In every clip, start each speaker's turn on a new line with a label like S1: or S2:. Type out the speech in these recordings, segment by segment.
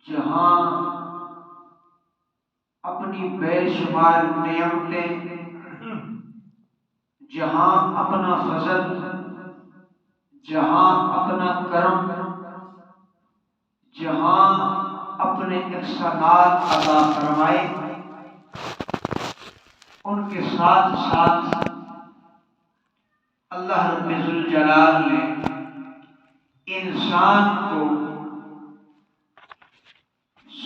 S1: جہاں اپنی بے شمار نعمتیں، جہاں اپنا فضل، جہاں اپنا کرم، جہاں اپنے احسانات عطا فرمائے، ان کے ساتھ ساتھ اللہ رب ذوالجلال نے انسان کو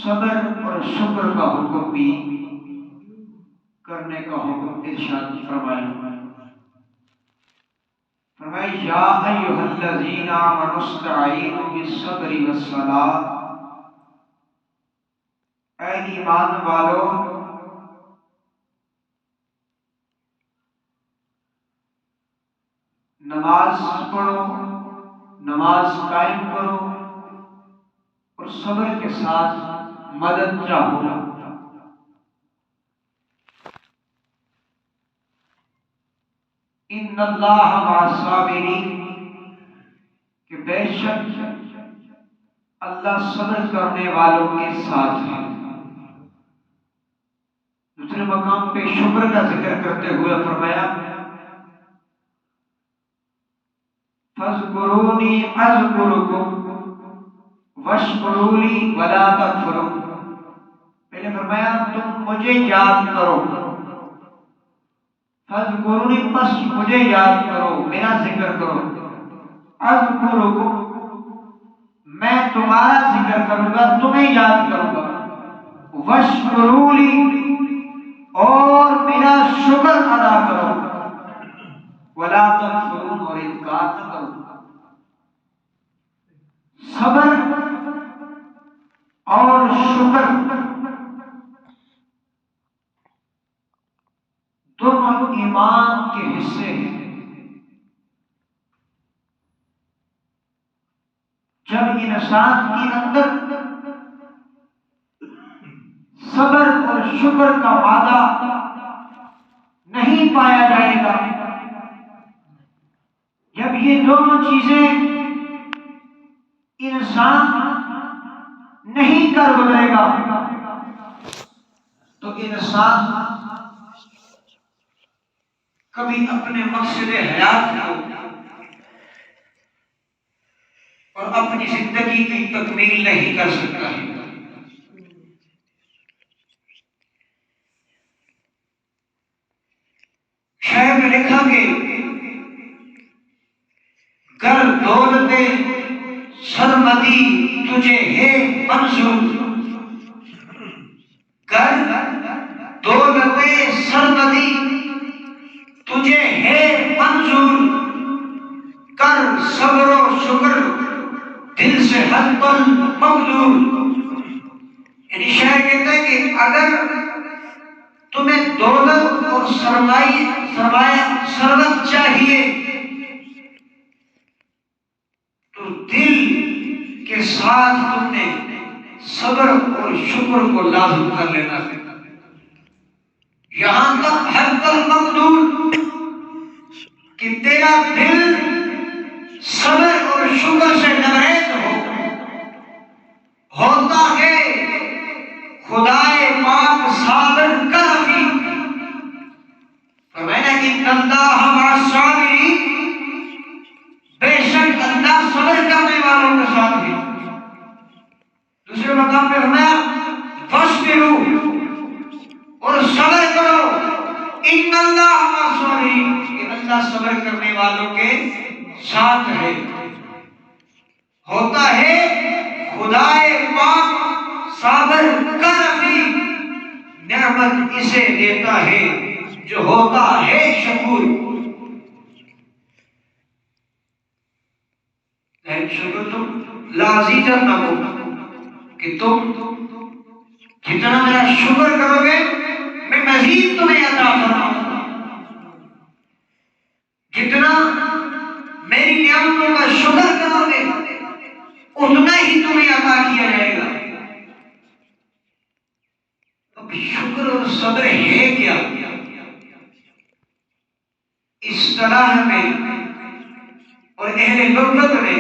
S1: صبر اور شکر کا حکم بھی کرنے کا حکم ارشاد فرمایا۔ یا ایھا الذین آمنوا استعینوا بالصبر والصلاۃ، اے ایمان والو نماز پڑھو، نماز قائم کرو اور صبر کے ساتھ مدد چاہو۔ ان اللہ مع الصابرین، کہ بے شک اللہ صبر کرنے والوں کے ساتھ ہے۔ دوسرے مقام پہ شکر کا ذکر کرتے ہوئے فرمایا فاذکرونی اذکرکم واشکروا لی ولا تکفرون۔ پہلے فرمایا تم مجھے یاد کرو، فاذکرونی پس مجھے یاد کرو، میرا ذکر کرو، اذکرکم میں تمہارا ذکر کروں گا، تمہیں یاد کروں گا، واشکروا لی اور میرا شکر ادا کرو، ولا تکفرون اور انکار نہ کرو۔ صبر اور شکر دونوں ایمان کے حصے ہیں۔ جب انسان کے اندر صبر اور شکر کا وعدہ نہیں پایا جائے گا، جب یہ دونوں چیزیں انسان نہیں کر گزرے گا تو انسان کبھی اپنے مقصد حیات کو اور اپنی زندگی کی تکمیل نہیں کر سکتا۔ شاعر نے لکھا کہ گر دولت سرمدی تجھے ہے منظور، گر دولت سرمدی تجھے ہے منظور، کر صبر و شکر دل سے حد المقدور۔ یعنی شاعر کہتا ہے کہ اگر تمہیں دولت اور سرمایہ ثروت چاہیے تو دل کے ساتھ تم نے صبر اور شکر کو لازم کر لینا ہے۔ یہاں تک حد المقدور کہ تیرا دل صبر اور شکر سے لبریز ہوتا ہے خدائے پاک صابر کا رفیق۔ فرمایا کہ اللہ مع الصابرین، بے شک اللہ صبر کرنے والوں کے ساتھ ہے۔ دوسرے مقام پہ فرمایا فاصبروا اور صبر کرو، ان اللہ مع الصابرین، کہ اللہ صبر کرنے والوں کے ساتھ ہے۔ ہوتا ہے خدائے پاک صابر کا رفیق، نعمت اسے دیتا ہے جو ہوتا ہے شکور۔ لیکن شکر تم لازیدنکم، کہ تم جتنا میرا شکر کرو گے میں مزید تمہیں عطا فرماؤں گا، جتنا میری نعمتوں کا شکر کرو گے اتنا ہی تمہیں عطا کیا جائے گا۔ اب شکر اور صبر ہے کیا؟ اصطلاح میں اور اہل لغت نے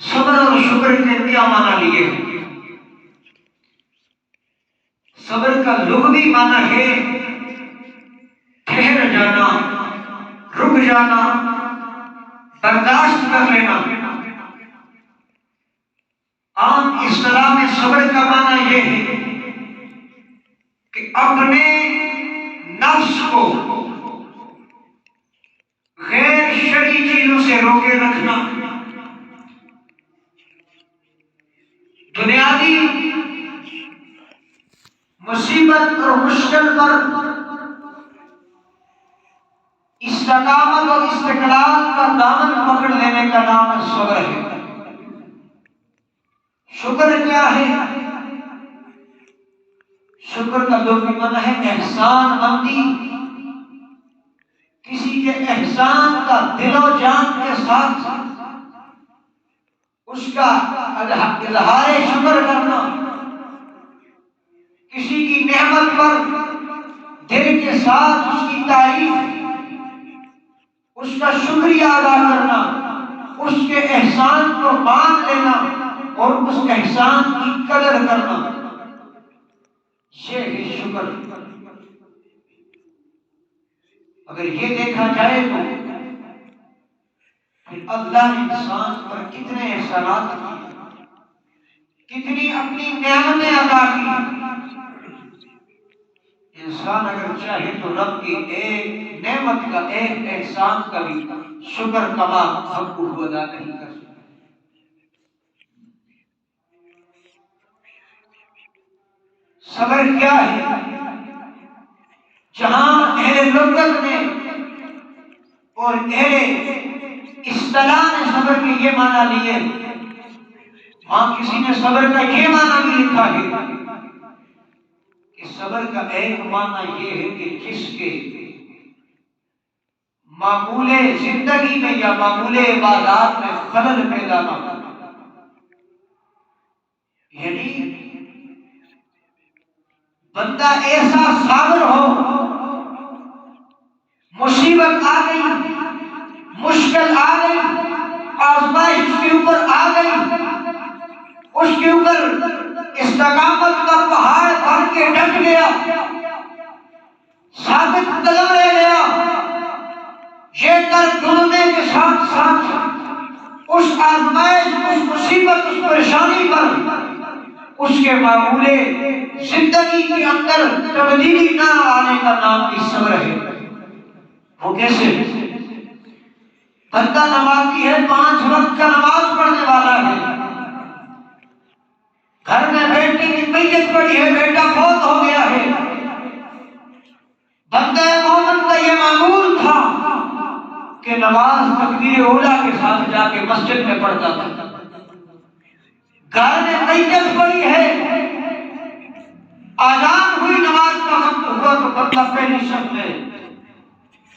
S1: صبر اور شکر کے کیا معنی لیے ہیں؟ صبر کا لغوی معنی ہے ٹھہر جانا، رک جانا، برداشت کر لینا۔ عام اصطلاح میں صبر کا معنی یہ ہے کہ اپنے نفس کو غیر شرعی چیزوں سے روکے رکھنا، دنیاوی مصیبت اور مشکل پر استقامت اور استقلال کا دامن پکڑ لینے کا نام صبر ہے۔ شکر کیا ہے؟ شکر کا لغوی معنی ہے احسان مندی، کسی کے احسان کا دل و جان کے ساتھ اس کا اظہار شکر کرنا، کسی کی نعمت پر دل کے ساتھ اس کی تعریف، اس کا شکریہ ادا کرنا، اس کے احسان کو مان لینا اور اس احسان کی قدر کرنا، یہ ہے شکر۔ اگر یہ دیکھا جائے تو پھر اللہ نے انسان پر کتنے احسانات کیے، کتنی اپنی نعمتیں عطا کی۔ انسان اگر چاہے تو رب کی ایک نعمت کا، ایک احسان کا بھی شکر کما حق ادا نہیں کر سکتا۔ صبر کیا ہے؟ جہاں اہل لغت نے اور اہل اصطلاح نے صبر کے یہ معنی لیے، وہاں کسی نے صبر کا یہ معنی بھی لکھا ہے کہ صبر کا ایک معنی یہ ہے کہ جس کے معمول زندگی میں یا معمول عبادات میں خلل پیدا نہ ہو، یعنی بندہ ایسا صابر ہو، مصیبت آ گئی، مشکل آ گئی، آزمائش اس کے اوپر آ گئی، اس کے اوپر استقامت کا پہاڑ بن کے ڈٹ گیا، ثابت قدم رہ گیا، یہ کر ڈولنے کے ساتھ ساتھ اس آزمائش، اس مصیبت، اس پریشانی پر اس کے معمول زندگی کے اندر تبدیلی نہ آنے کا نام بھی صبر ہے۔ وہ کیسے؟ بندہ نمازی ہے، 5 وقت کا نماز پڑھنے والا ہے، گھر میں بیٹی کی میت پڑی ہے، بیٹا فوت ہو گیا ہے، بندہ مومن کا یہ معمول تھا کہ نماز تکبیر اولیٰ کے ساتھ جا کے مسجد میں پڑھتا تھا۔ گھر میں میت پڑی ہے، آذان ہوئی، نماز کا وقت ہوا تو بندہ پہلی صف میں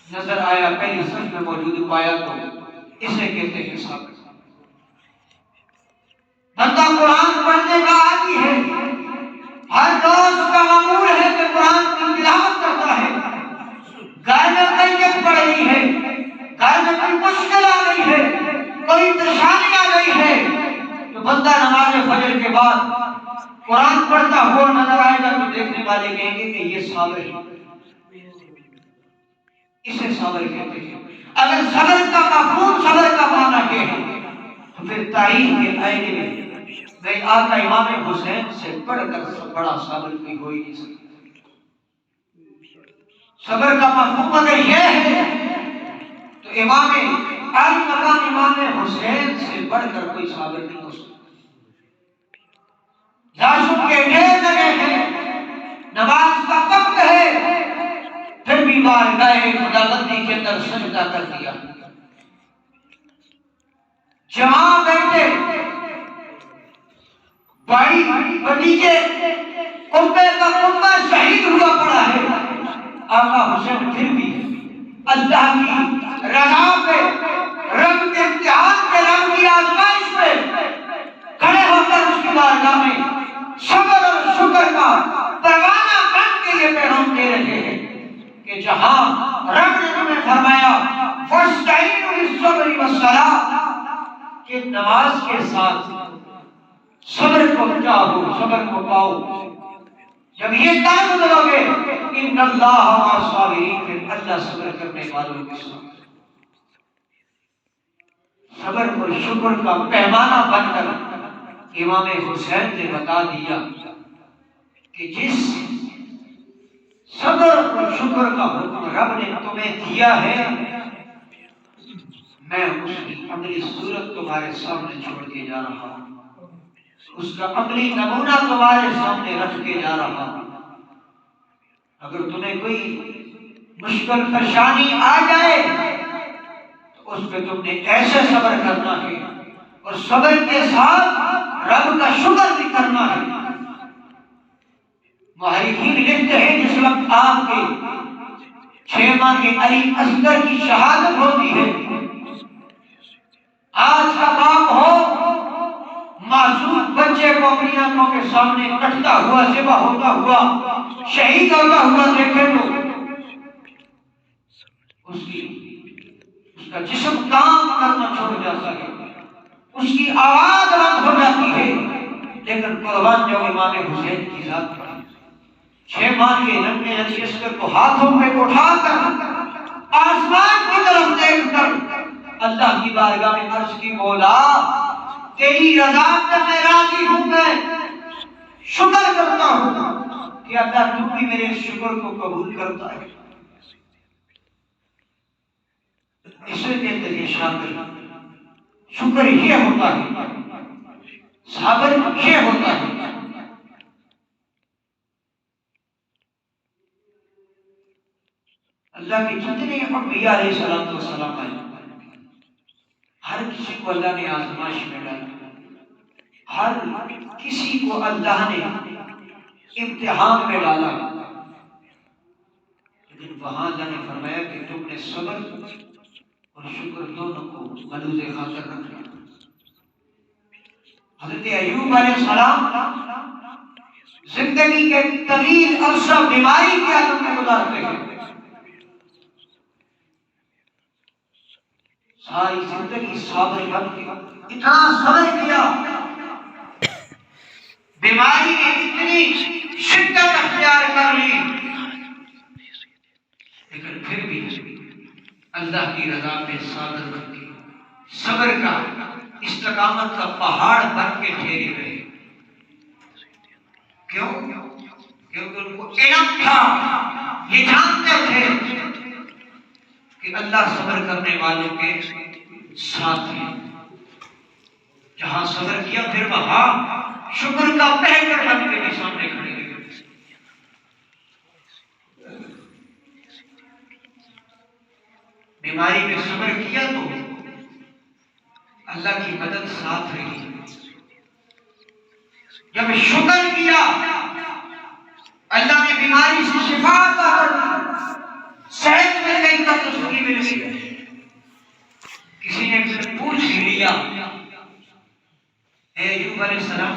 S1: نظر آیا، پہلی صف میں موجود پایا تو اسے کہتے ہیں صبر۔ بندہ قرآن پڑھنے کا عادی ہے، ہر روز کا معمول ہے کہ قرآن کی تلاوت کرتا ہے، گھر میں میت پڑ رہی ہے، گھر میں کوئی مشکل آ گئی ہے، کوئی پریشانی آ گئی ہے، تو بندہ نماز فجر کے بعد قرآن پڑھتا ہوا نظر آئے گا تو دیکھنے والے کہیں گے کہ یہ صابر ہے، اسے صابر کہتے ہیں۔ اگر صبر کا مفہوم، صبر کا معنی یہ ہے تو پھر تاریخ کے آئینے میں گئی آقا امام حسین سے بڑھ کر بڑا صابر کوئی ہو ہی نہیں سکتا۔ صبر کا مفہوم اگر یہ ہے تو امام عالی مقام امام حسین سے بڑھ کر کوئی صابر نہیں ہو سکتا۔ لاشوں کے ڈھیر لگے ہیں، نماز کا وقت ہے، پھر بھی بارگاہ خداوندی کے اندر سجدہ کر دیا۔ جہاں بیٹے بھائی بھتیجے قبے کا قبہ شہید ہوا پڑا ہے، آقا حسین پھر بھی اللہ کی رضا پہ، رب کے امتحان پہ، رب کی آزمائش پہ کھڑے ہو کر اس کی بارگاہ میں صبر اور شکر کا پروانہ بن کے یہ پیغام دے رہے ہیں کہ جہاں رب نے تمہیں فرمایا فاستعینوا بالصبر والصلاۃ کہ نماز کے ساتھ صبر کو چاہو، صبر کو پاؤ، جب یہ کام کرو گے ان اللہ مع الصابرین، پھر اللہ صبر کرنے والوں کے ساتھ صبر اور شکر کا پیمانہ بن کر امام حسین نے بتا دیا کہ جس صبر اور شکر کا حکم رب نے تمہیں دیا ہے، میں اس کی عملی صورت تمہارے سامنے چھوڑ کے جا رہا ہوں، اس کا عملی نمونہ تمہارے سامنے رکھ کے جا رہا ہوں۔ اگر تمہیں کوئی مشکل پریشانی آ جائے تو اس پہ تم نے ایسے صبر کرنا ہے اور صبر کے ساتھ رب کا شکر بھی کرنا ہے۔ محرکین لکھتے ہیں جس وقت آپ کے 6 ماہ کے علی اصغر کی شہادت ہوتی ہے، آج کا باپ ہو معصوم بچے کو اپنی آنکھوں کے سامنے کٹتا ہوا، ذبح ہوتا ہوا، شہید ہوتا ہوا دیکھے تو اس کا جسم کام کرنا چھوڑ جاتا ہے، اس کی آواز بند ہو جاتی ہے، لیکن قربان جو امام حسین کی ذات پر 6 ماہ کے ننھے علی اصغر کو ہاتھوں میں اٹھا کر آسمان کی طرف دیکھ کر اللہ کی بارگاہ میں عرض کی، مولا تیری رضا پر میں راضی ہوں، میں شکر کرتا ہوں کہ اللہ تو بھی میرے شکر کو قبول کرتا ہے۔ اسے کہتے ہیں شاکر، شکر یہ ہوتا ہے، صبر یہ ہوتا ہے۔ اللہ کے جتنے انبیاء علیہ السلام والسلام آئے، ہر کسی کو اللہ نے آزمائش میں ڈالا، ہر کسی کو اللہ نے امتحان میں ڈالا، لیکن وہاں اللہ نے فرمایا کہ تم نے صبر اور شکر دونوں کو ملوز خاطر رکھا۔ حضرت ایوب علیہ السلام زندگی کے طویل عرصہ بیماری کے عالم میں گزارتے ہیں، ساری زندگی صابر بن کے اتنا صبر کیا، بیماری نے اتنی شدت اختیار کر لی، لیکن پھر بھی اللہ کی رضا پہ صابر بن کے صبر کا استقامت کا پہاڑ بن کے ٹھہرے رہے۔ کیوں؟ کیونکہ ان کو علم تھا، یہ جانتے تھے کہ اللہ صبر کرنے والوں کے ساتھ ہے۔ جہاں صبر کیا پھر وہاں شکر کا پہکر بن کے سامنے کھڑے ہوئے۔ بیماری میں صبر کیا تو اللہ کی مدد ساتھ رہی، جب شکر کیا اللہ نے بیماری سے شفا عطا کر دی، صحت مل گئی، تندرستی مل گئی۔ کسی نے پھر پوچھ لیا، اے ایوب علیہ السلام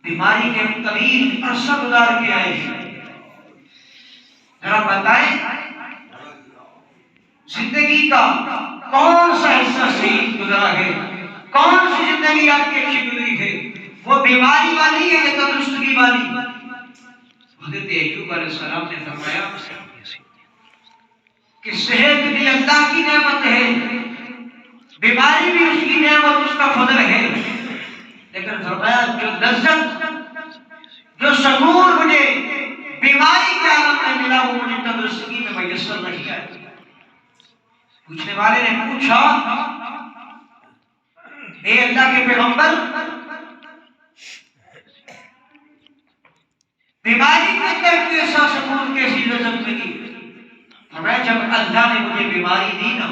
S1: بیماری کے طویل عرصہ گزار کے آئے ہیں، ذرا بتائیں زندگی کا کون سا حصہ صحیح گزرا ہے، کون سی زندگی آپ کی اچھی گزری ہے، وہ بیماری والی ہے یا تندرستی والی؟ حضرت ایوب علیہ السلام نے فرمایا کہ صحت بھی اللہ کی نعمت ہے، بیماری بھی اس کی نعمت، اس کا فضل ہے، لیکن فرمایا جو لذت، جو سکون مجھے بیماری کے عالم میں ملا وہ مجھے تندرستی میں میسر نہیں آیا۔ پوچھنے والے نے پوچھا، اے اللہ کے پیغمبر بیماری کے اندر کیسا سکون، کیسی لذت ملی؟ فرمایا جب اللہ نے مجھے بیماری دی نا،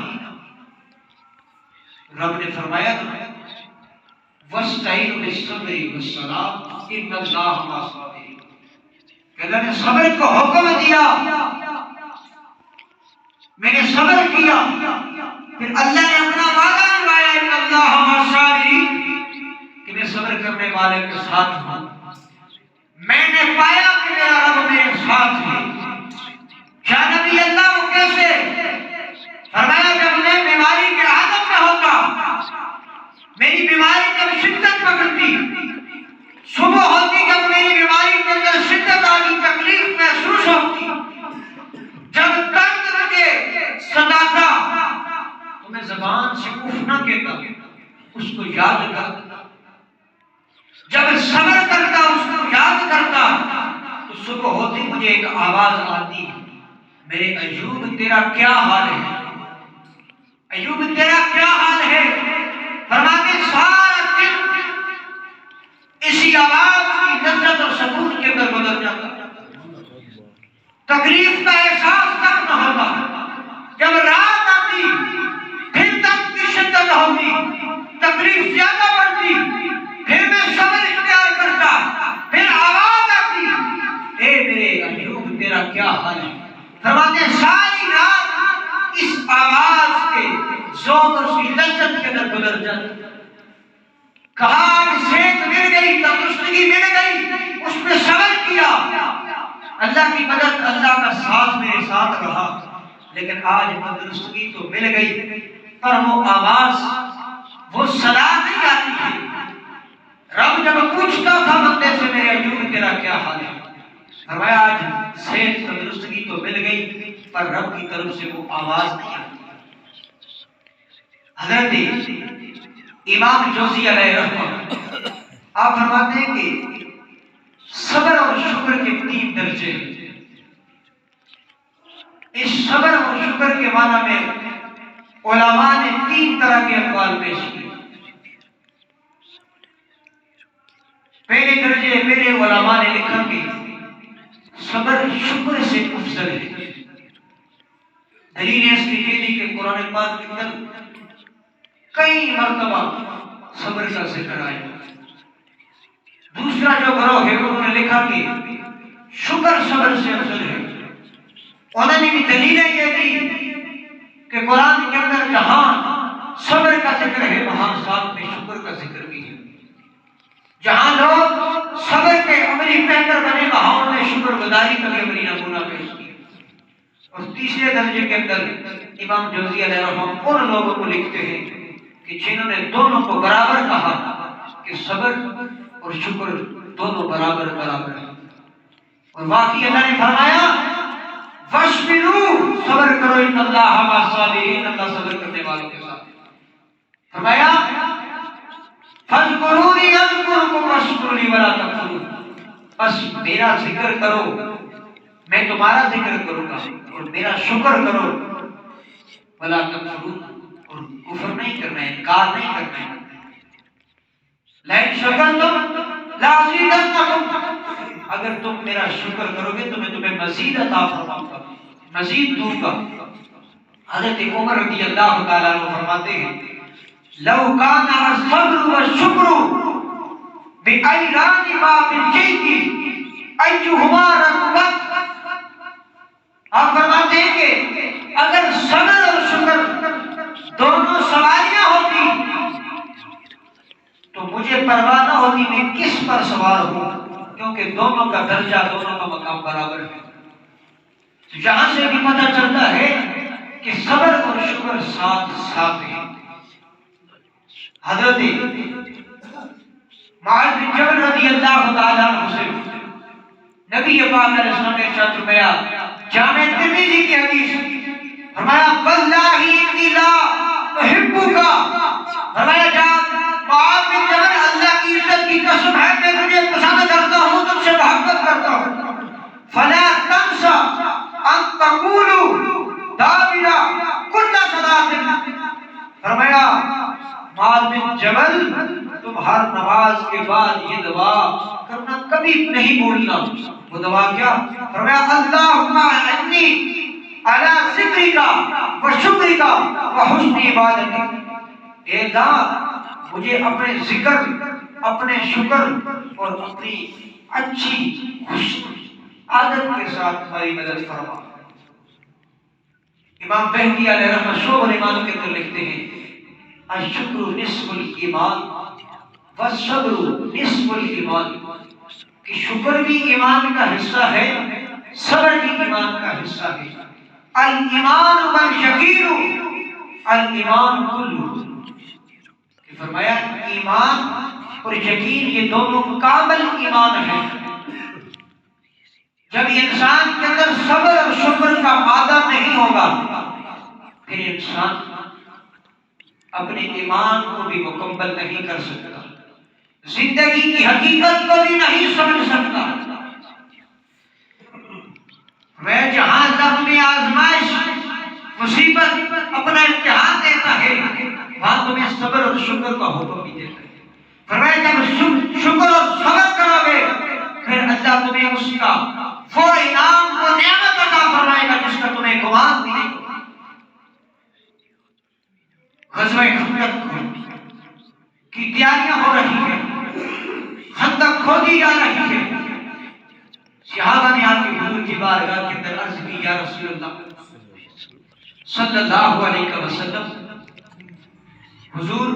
S1: رب نے فرمایا وَاسْتَعِنُوا بِالصَّبْرِ وَالصَّلَاةِ إِنَّ اللَّهَ مَعَ الصَّابِرِينَ، کہ اللہ نے صبر کو حکم دیا، میں نے صبر کیا، پھر اللہ نے اپنا وعدہ نبھایا إِنَّ اللَّهَ مَعَ الصَّابِرِينَ، کہ میں صبر کرنے والے کے ساتھ ہوں۔ میں نے پایا کہ میرا رب میرے ساتھ ہے۔ کیا نبی اللہ وہ کیسے؟ فرمایا جب میں بیماری کے عالم میں ہوتا، میری بیماری جب شدت پکڑتی، صبح ہوتی جب میری بیماری زبان سے اف نہ کہتا، اس کو یاد کر، جب صبر کرتا اس کو یاد کرتا تو صبح ہوتی مجھے ایک آواز آتی، میرے ایوب تیرا کیا حال ہے، ایوب تیرا کیا حال ہے؟ فرماتے سارا دن اسی آواز کی لذت اور سکون کے اندر گزر جاتا، تکلیف کا احساس تک نہ ہوتا، جب رات آتی پھر تک کی شدت ہوتی، تکلیف زیادہ بڑھتی، پھر میں صبر اختیار کرتا، پھر آواز آتی، اے میرے ایوب تیرا کیا حال ہے؟ فرماتے ساری رات اس آواز کے ذوق اور اس کی لذت کے اندر گزر جاتی۔ کہا کہ صحت مل گئی، تندرستگی مل گئی، اس پہ صبر کیا، اللہ کی مدد، اللہ کا ساتھ میرے ساتھ رہا، لیکن آج تندرستگی تو مل گئی پر وہ آواز، وہ صدا نہیں آتی تھی۔ رب جب پوچھتا تھا بندے سے میرے ایوب تیرا کیا حال ہے، فرمایا آج صحت تندرستگی تو مل گئی پر رب کی طرف سے وہ آواز نہیں آتی۔ حضرت امام جوزی علیہ رحمہ آپ فرماتے ہیں کہ صبر اور شکر کے 3 درجے ہیں۔ اس صبر اور شکر کے معنی میں علماء نے 3 طرح کے اقوال پیش کیے۔ پہلے درجے پہلے علماء نے لکھا کہ صبر شکر سے افضل ہے۔ دلیل اس کی یہ تھی کہ قرآن پاک کے اندر کئی مرتبہ صبر کا ذکر آیا۔ دوسرا جو گروہ ہے انہوں نے لکھا کہ شکر صبر سے افضل ہے۔ انہوں نے بھی دلیلیں یہ دی کہ قرآن کے اندر جہاں صبر کا ذکر ہے وہاں ساتھ میں شکر کا ذکر بھی ہے۔ جہاں لوگ صبر کے عملی پیکر بنے وہاں انہوں نے شکر گزاری کا بھی عملی نمونہ پیش کیا۔ اور تیسرے درجے کے اندر امام جوزی علیہ رحمہ ان لوگوں کو لکھتے ہیں کہ جنہوں نے دونوں کو برابر کہا کہ صبر اور شکر دونوں برابر برابر ہیں۔ اور واقعی اللہ نے فرمایا وَاصْبِرُوا، صبر کرو ان اللہ مع الصابرین، اللہ صبر کرنے والوں کے ساتھ۔ فرمایا فَاذْكُرُونِي أَذْكُرْكُمْ وَاشْكُرُوا لِي وَلَا تَكْفُرُونِ، بس میرا ذکر کرو میں تمہارا ذکر کروں گا اور میرا شکر کرو، وَلَا تَكْفُرُونَ، اور کفر نہیں کرنا ہے، انکار نہیں کرنا ہے۔ لَئِن شَكَرْتُمْ لَأَزِيدَنَّكُمْ، اگر تم میرا شکر کرو گے تو میں تمہیں مزید عطا فرماؤں گا، مزید دوں گا۔ حضرت عمر رضی اللہ تعالیٰ عنہ فرماتے ہیں لَوْ كَانَ الصَّبْرُ وَالشُّكْرُ بِأَيْرَانِ بَابِ الْجَيْدِ أَيُّهُمَا رَغْبَتْ، آپ فرماتے ہیں کہ اگر صبر اور شکر دونوں سواریاں ہوتی تو مجھے پرواہ نہ ہوتی میں کس پر سوار ہوں، کیونکہ دونوں کا درجہ، دونوں کا مقام برابر ہے۔ تو یہاں سے بھی پتہ چلتا ہے کہ صبر اور شکر ساتھ ساتھ ہیں۔ حضرت معاذ بن جبل رضی اللہ تعالیٰ عنہ سے نبی پاک علیہ السلام نے ارشاد فرمایا، جامع ترمذی کی حدیث، فرمایا واللہ انی لا احبک، فرمایا معاذ بن جبل اللہ کی عزت کی قسم ہے میں تجھے پسند کرتا ہوں، تم سے محبت کرتا ہوں، فلا تنسى ان تقولوا دابرا کل صلاۃ، فرمایا معاذ بن جبل تم ہر نماز کے بعد یہ دعا کرنا کبھی نہیں بھولنا۔ وہ دعا کیا؟ فرمایا اللہم اعنی علی ذکرک و شکرک و حسن عبادتک، اے اللہ مجھے اپنے ذکر، اپنے شکر اور اپنی اچھی حسن عادت کے ساتھ ہماری مدد فرما۔ امام بہقی علیہ رحمہ شعب الایمان کے اندر لکھتے ہیں الشکر نصف الایمان والصبر نصف الایمان، کہ شکر بھی ایمان کا حصہ ہے، صبر بھی ایمان کا حصہ ہے۔ الایمان والیقین الایمان کلہ، کہ فرمایا ایمان اور یقین یہ دونوں کامل ایمان ہیں۔ جب انسان کے اندر صبر اور شکر کا مادہ نہیں ہوگا پھر انسان اپنے ایمان کو بھی مکمل نہیں کر سکتا، زندگی کی حقیقت کو بھی نہیں سمجھ سکتا۔ وہ جہاں زخمی آزمائش مصیبت اپنا امتحان دیتا ہے، وہاں تمہیں صبر اور شکر کا حکم بھی دیتا ہے۔ فرمایا جب شکر اور صبر کرو گے پھر اللہ تمہیں اس کا وہ انعام وہ نعمت عطا فرمائے گا جس کا تمہیں گمان بھی نہیں۔ غزوہ خندق کی تیاریاں ہو رہی ہیں، خندق کھودی جا رہی ہے۔ صحابہ نے آ کے حضور کی بارگاہ کے اندر عرض کی، یا رسول اللہ صلی اللہ علیہ وسلم، حضور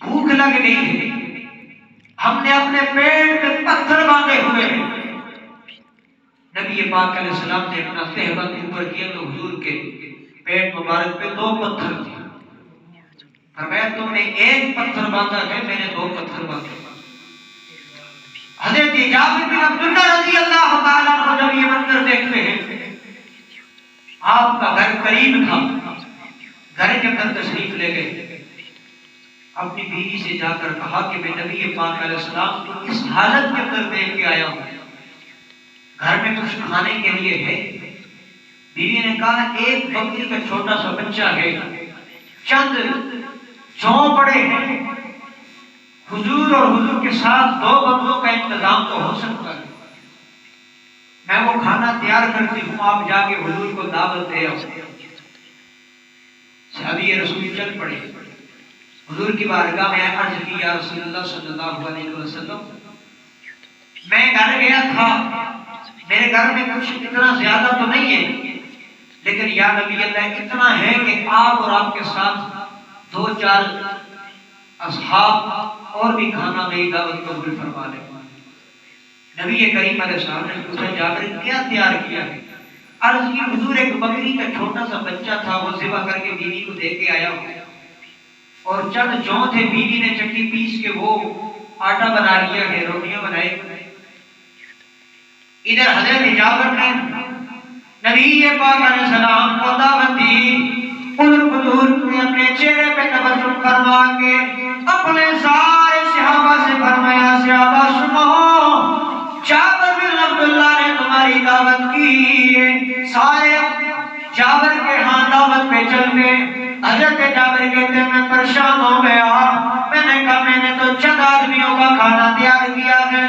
S1: بھوک لگ گئی ہے، ہم نے اپنے پیٹ میں پتھر باندھے ہوئے ہیں۔ نبی پاک علیہ السلام نے اپنا تہبند اوپر کیا تو حضور کے پیٹ مبارک پہ 2 پتھر تھے۔ فرمایا تم نے 1 پتھر باندھا ہے، میں نے 2 پتھر باندھے۔ حضرت جابر بن عبداللہ رضی اللہ تعالیٰ عنہ جب یہ منظر دیکھتے ہیں، آپ کا گھر قریب تھا، گھر کے اندر تشریف لے گئے، اپنی بیوی سے جا کر کہا کہ میں نبی پاک علیہ السلام کو اس حالت کے اندر دیکھ کے آیا ہوں، گھر میں کچھ کھانے کے لیے ہے؟ بیوی نے کہا 1 بکری کا چھوٹا سا بچہ ہے، چند جوں پڑے ہیں، حضور اور حضور کے ساتھ 2 بندوں کا انتظام تو ہو سکتا ہے، میں وہ کھانا تیار کرتی ہوں، آپ جا کے حضور کو دعوت دے آؤ۔ صحابی رسول چل پڑے، حضور کی بارگاہ میں عرض کی، یا رسول اللہ صلی اللہ علیہ وسلم، میں گھر گیا تھا، میرے گھر میں کچھ اتنا زیادہ تو نہیں ہے، لیکن یا نبی اللہ اتنا ہے کہ آپ اور آپ کے ساتھ 2-4 اصحاب اور بھی کھانا میری دعوت قبول فرما لیں۔ نبی کریم علیہ السلام نے پوچھا جابر کیا تیار کیا ہے؟ عرض کی حضور ایک بکری کا چھوٹا سا بچہ تھا، وہ ذبح کر کے بیوی کو دے کے آیا ہوں، اور چند جو تھے بیوی نے چکی پیس کے وہ آٹا بنا لیا ہے، روٹیاں بنائی۔ ادھر حضرت جابر نے نبی پاک علیہ السلام کو دعوت دی، حضور نے اپنے چہرے پہ تبسم فرما کے اپنے سارے صحابہ سے فرمایا، صحابہ سنو، جابر بن عبداللہ نے تمہاری دعوت کی ہے۔ سارے جابر کے ہاں دعوت پہ چل گئے۔ حضرت جابر کہتے ہیں میں پریشان ہو گیا، میں نے کہا میں نے تو چند آدمیوں کا کھانا تیار کیا ہے،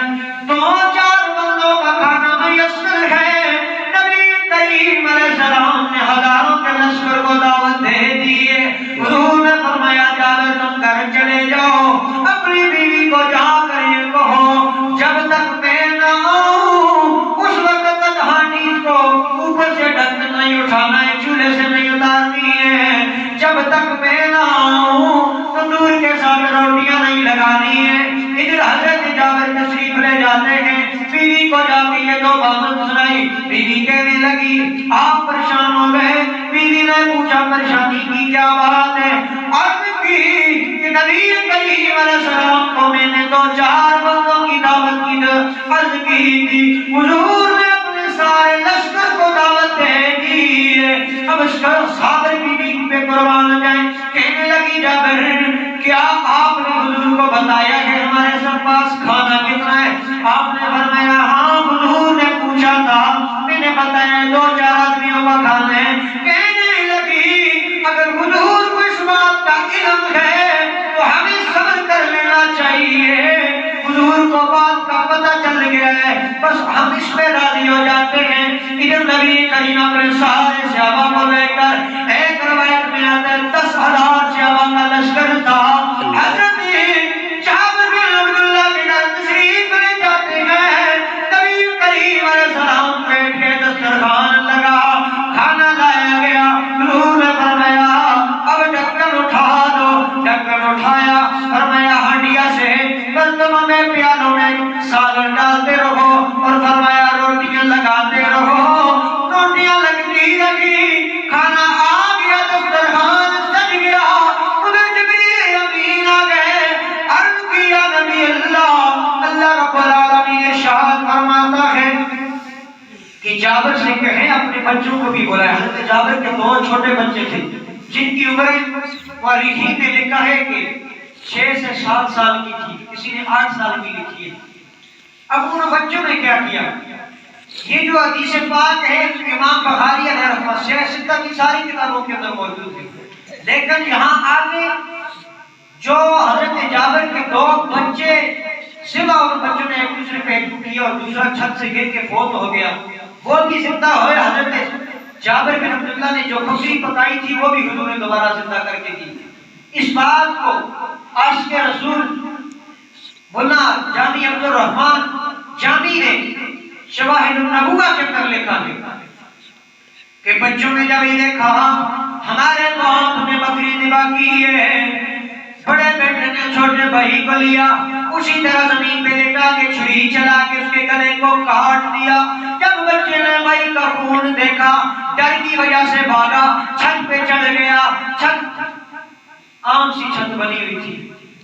S1: 2-4 بندوں کا کھانا میسر ہے، نبی کریم علیہ السلام نے ہزاروں کے لشکر کو دعوت دے دی ہے۔ حضور نے فرمایا جابر تم گھر چلے جاؤ، اپنی بیوی کو جا کر یہ کہو جب تک میں نہ آؤں اس وقت تک حانیز کو اوپر سے ڈھکن نہیں اٹھانا ہے، چولہے سے نہیں اتارنی ہے، جب تک میں نہ آؤں تندور کے ساتھ روٹیاں نہیں لگانی ہے۔ ادھر حضرت جابر تشریف لے جاتے ہیں، بیوی کو جا کے یہ 2 باتیں سنائی، بیوی کہنے لگی آپ پریشان ہو گئے۔ بیوی نے پوچھا پریشانی کی کیا بات ہے؟ عرض کی کہ نبی کریم علیہ السلام کو میں نے 2-4 بندوں کی دعوت کی، عرض کی تھی حضور نے اپنے سارے لشکر کو دعوت دے دی ہے، اب صابر بیوی پہ قربان جائیں۔ کہنے لگی جابر کیا آپ نے حضور کو بتایا کہ ہمارے سب پاس کھانا کتنا ہے؟ آپ نے فرمایا ہاں حضور نے پوچھا تھا، میں نے بتایا 2-4 آدمیوں کا کھانا ہے۔ کہنے لگی اگر حضور کو اس بات کا علم ہے تو ہمیں صبر کر لینا چاہیے، حضور کو بات کا پتہ چل گیا ہے، بس ہم اس پہ راضی ہو جاتے ہیں۔ ادھر نبی کریم اپنے سارے صحابہ کو لے کر، ایک روایت میں آتا ہے 10,000 صحابہ کا لشکر تھا، حضرت جابر بن عبداللہ کے گھر تشریف لے جاتے ہیں۔ نبی کریم علیہ السلام بیٹھ کے دسترخوان لگا، کھانا لایا گیا، حضور نے فرمایا اب ڈھکن اٹھا دو، ڈھکن اٹھایا، فرمایا ہانڈیا سے برتنوں میں پیالوں میں سالن ڈالتے رہو، اور فرمایا روٹیاں لگاتے رہو، روٹیاں لگتی رہی، کھانا آ گیا، دسترخوان سج گیا۔ ادھر جبریل امین آ گئے، عرض کیا نبی اللہ رب العالمین ارشاد فرماتا ہے کہ جابر سے کہیں اپنے بچوں کو بھی بلائے۔ حضرت جابر کے 2 چھوٹے بچے تھے، جن کی عمر مورخین نے لکھا ہے کہ 6 سے 7 سال کی تھی، کسی نے 8 سال کی لکھی ہے۔ اب ان بچوں نے کیا کیا؟ یہ جو حدیث پاک ہے امام بخاری علیہ رحمۃ شرح ستہ کی ساری کتابوں کے اندر موجود ہے، لیکن یہاں آگے جو حضرت جابر کے 2 بچے زندہ، ان بچوں نے ایک دوسرے پہ ہجوم کیا اور دوسرا چھت سے گر کے فوت ہو گیا، وہ بھی زندہ ہوئے۔ حضرت جابر بن عبداللہ نے جو بکری پکائی تھی وہ بھی حضور نے دوبارہ زندہ کر کے دی۔ اس بات کو عاشق رسول مولانا جامی عبد الرحمن جامی نے شواہد النبوہ کے اندر لکھا ہے کہ بچوں نے جب یہ دیکھا ہمارے باپ نے بکری ذبح کی ہے، بڑے بیٹے نے چھوٹے بھائی کو لیا، اسی طرح زمین پہ لٹا کے چھری چلا کے اس کے گلے کو کاٹ دیا۔ جب بچے نے بھائی کا خون دیکھا ڈر کی وجہ سے بھاگا، چھت پہ چڑھ گیا۔ چھت عام سی چھت بنی ہوئی تھی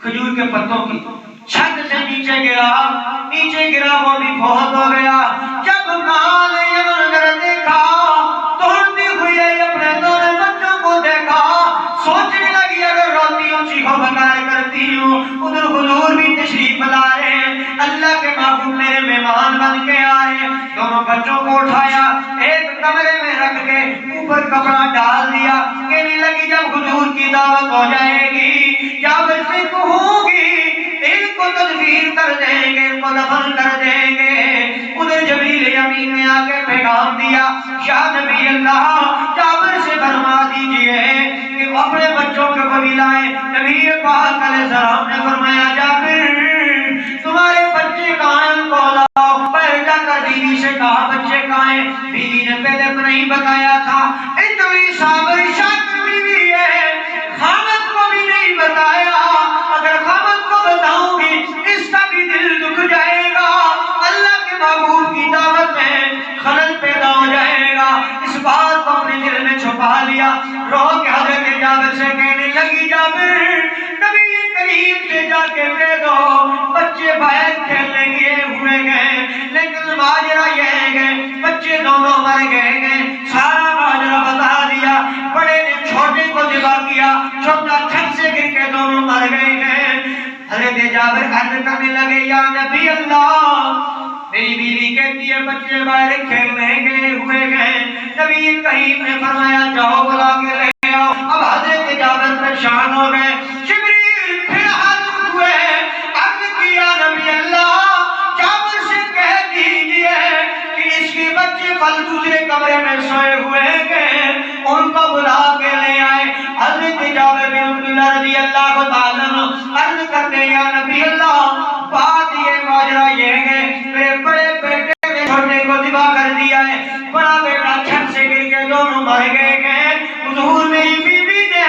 S1: کھجور کے پتوں کی، چھت سے نیچے گرا وہ بھی فوت ہو گیا۔ جب ماں نے یہ منظر دیکھا دوڑتی ہوئی اپنے دونوں بچوں کو دیکھا، سوچنے لگی اگر روتی ہوں چیخو پکار کرتی ہوں ادھر حضور بھی تشریف لا رہے ہیں، اللہ کے محبوب میرے مہمان بن کے آئے۔ دونوں بچوں کو اٹھایا، ایک کمرے میں رکھ کے اوپر کپڑا ڈال دیا، کہنے لگی جب حضور کی دعوت ہو جائے گی جابر سے کہوں گی ان کو تدفین کر دیں گے، ان کو دفن کر دیں گے۔ ادھر جبریل امین نے آ کے پیغام دیا، یا نبی اللہ جابر سے فرما دیجئے کہ وہ اپنے بچوں کو بھی لائیں۔ نبی پاک علیہ السلام نے فرمایا جابر تمہارے بچے کہاں ہیں؟ ان کو لاؤ۔ پہلے جا کر بیوی سے کہا بچے کہاں ہیں؟ بیوی نے پہلے تو نہیں بتایا تھا، اتنی صابر شاکر بیوی ہے، خامد کو بھی نہیں بتایا، اگر خامد کو بتاؤں گی اس کا بھی دل دکھ جائے گا، اللہ کے محبوب کی دعوت میں خلل پیدا ہو جائے گا۔ اس بات کو اپنے دل میں چھپا لیا، رو کے حضرت جابر سے کہنے لگی جابر نبی کریم سے جا کے کہہ دو بچے باہر کھیلنے گئے ہوئے گئے، لیکن ماجرا یہ ہے بچے دونوں مر گئے، سارا ماجرا بتا دیا۔ بڑے نے چھوٹے کو ذبح کیا، چھوٹا چھت سے گر کے دونوں مر گئے ہیں۔ حضرت جابر عرض کرنے لگے یا نبی اللہ میری بیوی کہتی ہے بچے باہر کھیلنے گئے ہوئے ہیں۔ نبی کریم نے فرمایا جاؤ بلا کے لے آؤ۔ اب حضرت جابر پریشان ہو گئے، جبریل پھر حاضر ہوئے، عرض کیا نبی اللہ جابر سے کہہ دیجئے کہ اس کے بچے پل دوسرے کمرے میں سوئے ہوئے ہیں، ان کو بلا کے لے آئے۔ حضرت جابر بن عبداللہ رضی اللہ تعالیٰ عنہ عرض کرتے یا نبی اللہ بات یہ ماجرا یہ ہے میرے بڑے بیٹے نے چھوٹے کو ذبح کر دیا ہے، بڑا بیٹا چھت سے گر کے دونوں مر گئے ہیں۔ حضور میری بیوی نے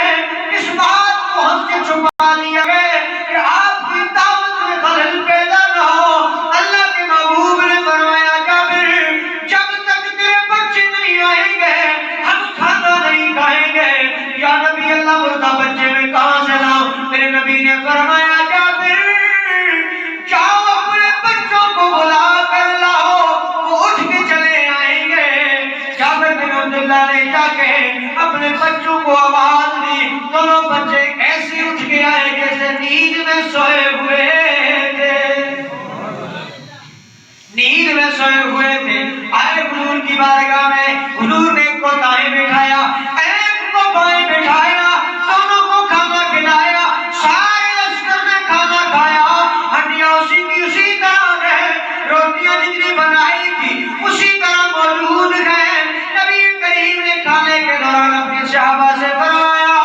S1: اس بات کو ہم سے چھپا لیا ہے کہ آپ کی دعوت میں خلل پیدا نہ ہو۔ اللہ کے محبوب نے فرمایا جابر جب تک تیرے بچے نہیں آئیں گے ہم کھانا نہیں کھائیں گے۔ یا نبی اللہ مردہ بچے میں کہاں سے لاؤں؟ میرے نبی نے فرمایا جابر جاؤ اپنے بچوں کو بلا کر لاؤ، وہ اٹھ کے چلے آئیں گے۔ جابر بن عبداللہ نے جا کے اپنے بچوں کو آواز دی، دونوں بچے ایسے اٹھ کے آئے جیسے نیند میں سوئے ہوئے تھے، نیند میں سوئے ہوئے تھے۔ آئے حضور کی بارگاہ میں، حضور نے ایک کو دائیں بٹھایا ایک کو بائیں بٹھایا، دونوں کو کھانا کھلایا، سارے لشکر نے کھانا کھایا، ہڈیاں اسی کی اسی طرح ہیں، روٹیاں جتنی بنائی تھی اسی طرح موجود ہیں۔ نبی کریم نے کھانے کے دوران اپنے صحابہ سے فرمایا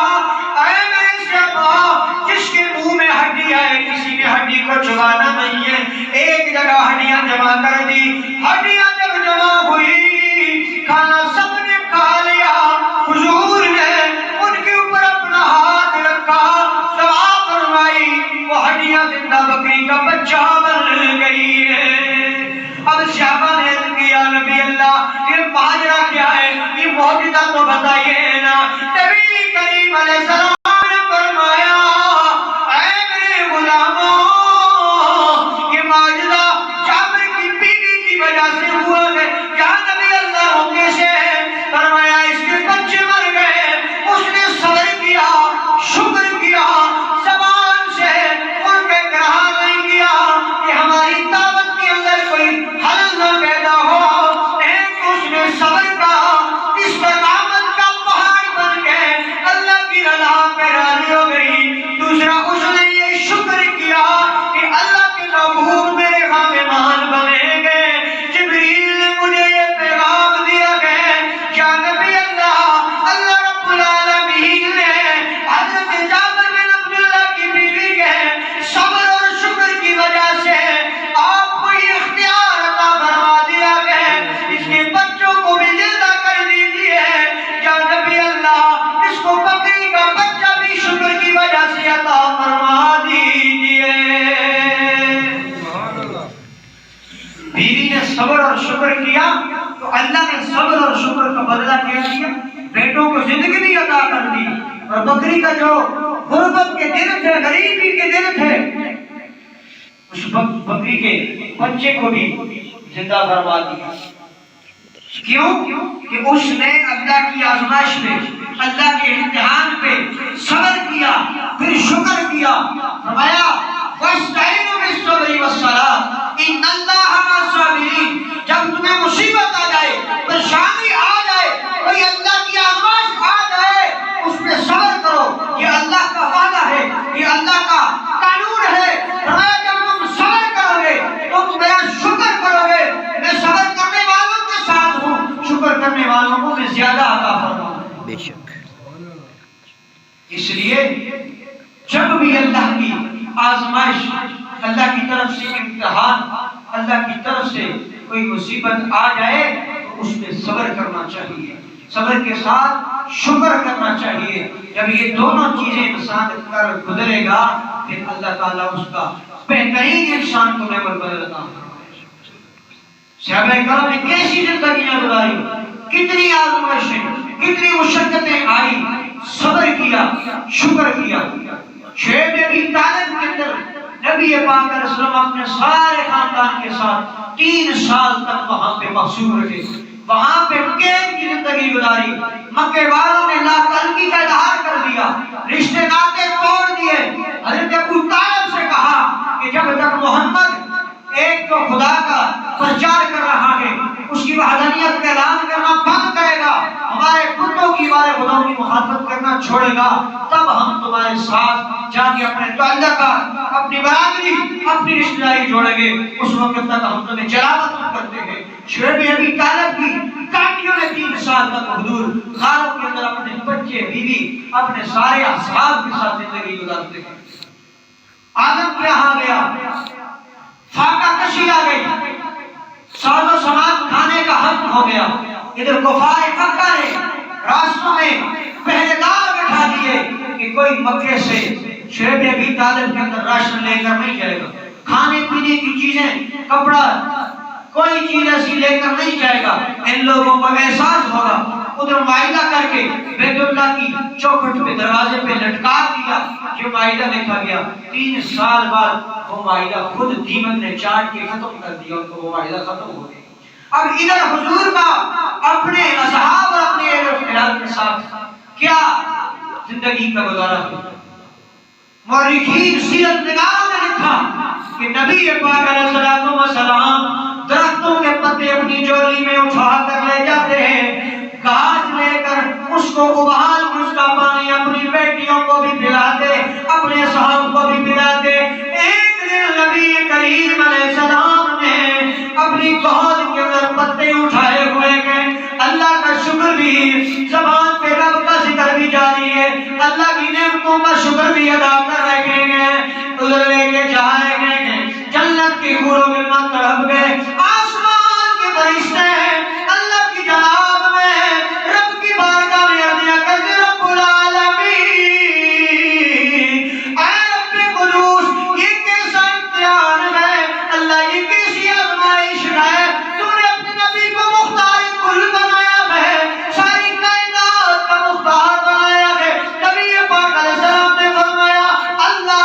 S1: اے میرے صحابہ جس کے منہ میں ہڈی آئے کسی نے ہڈی کو چبانا نہیں ہے۔ ایک جگہ ہڈیاں جمع کر دی، ہڈیاں جب جمع ہوئی بدلہ کیا دیا؟ بیٹوں کو زندگی بھی عطا کر دی، اور بکری کا جو غربت کے دن تھے، غریبی کے دن تھے، اس بکری کے بچے کو بھی زندہ فرما دیا۔ کیوں؟ کہ اس نے اللہ کی آزمائش پہ، اللہ کے امتحان پہ صبر کیا، پھر شکر کیا۔ فرمایا وَاسْتَعِينُوا بِالصَّبْرِ وَالصَّلَاةِ إِنَّ اللَّهَ مَعَ الصَّابِرِينَ۔ جب تمہیں مصیبت آ جائے، پریشانی آ جائے، کوئی اللہ کی آزمائش آ جائے، اس پہ صبر کرو، یہ اللہ کا وعدہ ہے، یہ اللہ کا قانون ہے۔ فرمایا جب تم صبر کرو گے، تم میرا شکر کرو گے، میں صبر کرنے والوں کے ساتھ ہوں، شکر کرنے والوں کو میں زیادہ عطا فرماؤں۔
S2: بے شک۔
S1: اس لیے جب بھی اللہ کی آزمائش، اللہ کی طرف سے امتحان، اللہ کی طرف سے کوئی مصیبت آ جائے تو اس پہ صبر کرنا چاہیے، صبر کے ساتھ شکر کرنا چاہیے۔ جب یہ دونوں چیزیں انسان کر گزرے گا پھر اللہ تعالیٰ اس کا بہترین انسان کو نعمت بدلتا ہے۔ صحابہ کرام نے کیسی زندگیاں گزاری، کتنی آزمائشیں، کتنی مشقتیں آئی، صبر کیا، شکر کیا۔ شعیب ابی طالب کے اندر نبی پاک علیہ السلام اپنے سارے خاندان کے ساتھ 3 سال تک وہاں پہ محصور رہے، وہاں پہ قید کی زندگی گزاری۔ مکے والوں نے لا تعلقی کا اظہار کر دیا، رشتے ناطے توڑ دیے۔ حضرت ابو طالب سے کہا کہ جب تک محمد ایک تو خدا کا پرچار کر رہا ہے، اس کی وحدانیت کا اعلان کرنا بند کرے گا، ہمارے بتوں کی ہمارے خداؤں کی مخالفت کرنا چھوڑے گا، تب ہم تمہارے ساتھ جا کے اپنے تعلقات، اپنی برادری، اپنی رشتہ داری جوڑیں گے، اس وقت تک ہم تمہیں جلاوطن کرتے ہیں۔ شعیب ابی طالب کی کاٹیوں نے 3 سال تک حضور غاروں کے اندر اپنے بچے، بیوی، اپنے سارے اصحاب کے ساتھ زندگی گزارتے ہیں۔ آدم کیا آ گیا، فاقہ کشی آ گئی، ساز و سامان کھانے کا حق ہو گیا۔ ادھر کفار مکہ نے راستوں میں پہرے دار بٹھا دیے کہ کوئی مکے سے شعیب ابی طالب کے اندر راشن لے کر نہیں جائے گا، کھانے پینے کی چیزیں، کپڑا، کوئی چیز ایسی لے کر نہیں جائے گا۔ ان لوگوں کو احساس ہوگا، ادھر معاہدہ کر کے بیت اللہ کی چوکھٹ پہ، دروازے پہ لٹکا دیا، جو معاہدہ لکھا گیا۔ 3 سال بعد وہ معاہدہ خود دیمن نے چاٹ کے ختم کر دیا، ان کو وہ معاہدہ ختم ہو گیا۔ اب ادھر حضور کا اپنے اصحاب اور اپنے اہل کے ساتھ کیا زندگی کا گزارا ہے۔ مورخین سیرت نگاروں نے لکھا کہ نبی پاک علیہ السلام درختوں کے پتے اپنی جولی میں اٹھا کر لے جاتے ہیں، گھاس لے کر اس کو ابال کے اس کا پانی اپنی بیٹیوں کو بھی پلاتے، اپنے صحابہ کو بھی پلاتے۔ ایک دن نبی کریم علیہ السلام نے اپنی گود کے اندر پتے اٹھائے ہوئے گئے، اللہ کا شکر بھی، زبان پہ رب کا ذکر بھی جاری ہے، اللہ کی نعمتوں کا شکر بھی ادا کر رہے ہیں، ادھر لے کے جائے گئے، جنت کی حور و غلمان تڑپ گئے، آسمان کے فرشتے اللہ کی جناب میں رب کی بارگاہ میں عرض کرتے، رب العالمین، اے رب قدوس، یہ کیسا امتحان ہے، اللہ یہ کیسی آزمائش ہے، تو نے اپنے نبی کو مختار کل بنایا ہے، ساری کائنات کا مختار بنایا ہے۔ نبی پاک علیہ السلام نے فرمایا اللہ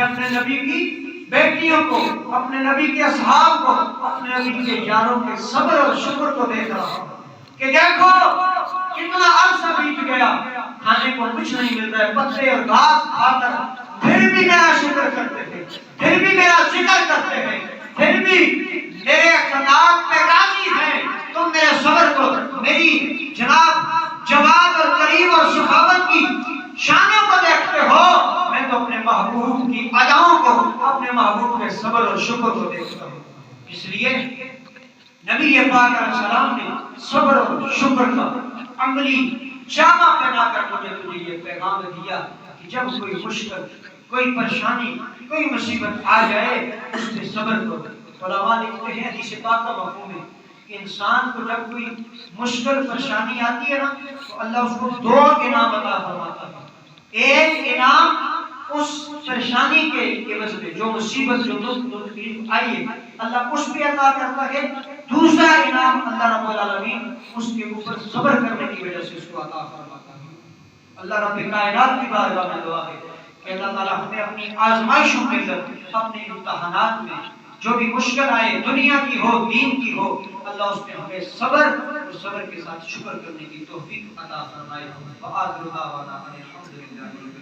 S1: اپنے نبی کی بیٹیوں کو، اپنے نبی کے اصحاب کو، اپنے نبی کے یاروں کے صبر اور شکر کو دیکھ رہا ہوں کہ دیکھو کتنا عرصہ بیت گیا، کھانے کو کچھ نہیں مل رہا ہے، پتے اور گھاس کھا کر پھر بھی میرا شکر کرتے تھے، پھر بھی میرا ذکر کرتے ہیں، پھر بھی میرے اقتدار پہ راضی ہیں۔ تم میرے صبر کو، میری جناب جواد اور کریم اور سخاوت کی شانوں کو دیکھتے ہو، میں تو اپنے محبوب کی اداؤں کو، اپنے محبوب کے صبر اور شکر کو دیکھتا ہوں۔ اس لیے نبی پاک علیہ السلام نے صبر اور شکر کا عملی جامہ پہنا کر تجھے یہ پیغام دیا کہ جب کوئی مشکل، کوئی پریشانی، کوئی مصیبت آ جائے اس پہ صبر کرو۔ علماء لکھتے ہیں حدیث پاک کا مفہوم ہے کہ انسان کو جب کوئی مشکل پریشانی آتی ہے نا تو اللہ اس کو دو انعام عطا فرماتا ہے۔ ایک انعام اس پریشانی کے عوض میں، جو مصیبت، جو تکلیف آئی ہے اللہ اس پہ عطا کرتا ہے۔ دوسرا انعام اللہ رب العالمین اس کے اوپر صبر کرنے کی وجہ سے اس کو عطا فرماتا ہے۔ اللہ رب کائنات کی بارگاہ میں دعا ہے کہ اللہ تعالیٰ ہمیں اپنی آزمائشوں کے اندر، اپنے امتحانات میں جو بھی مشکل آئے، دنیا کی ہو، دین کی ہو، اللہ اس میں ہمیں صبر اور صبر کے ساتھ شکر کرنے کی توفیق عطا فرمائے۔ وآخر دعوانا ان الحمد للہ۔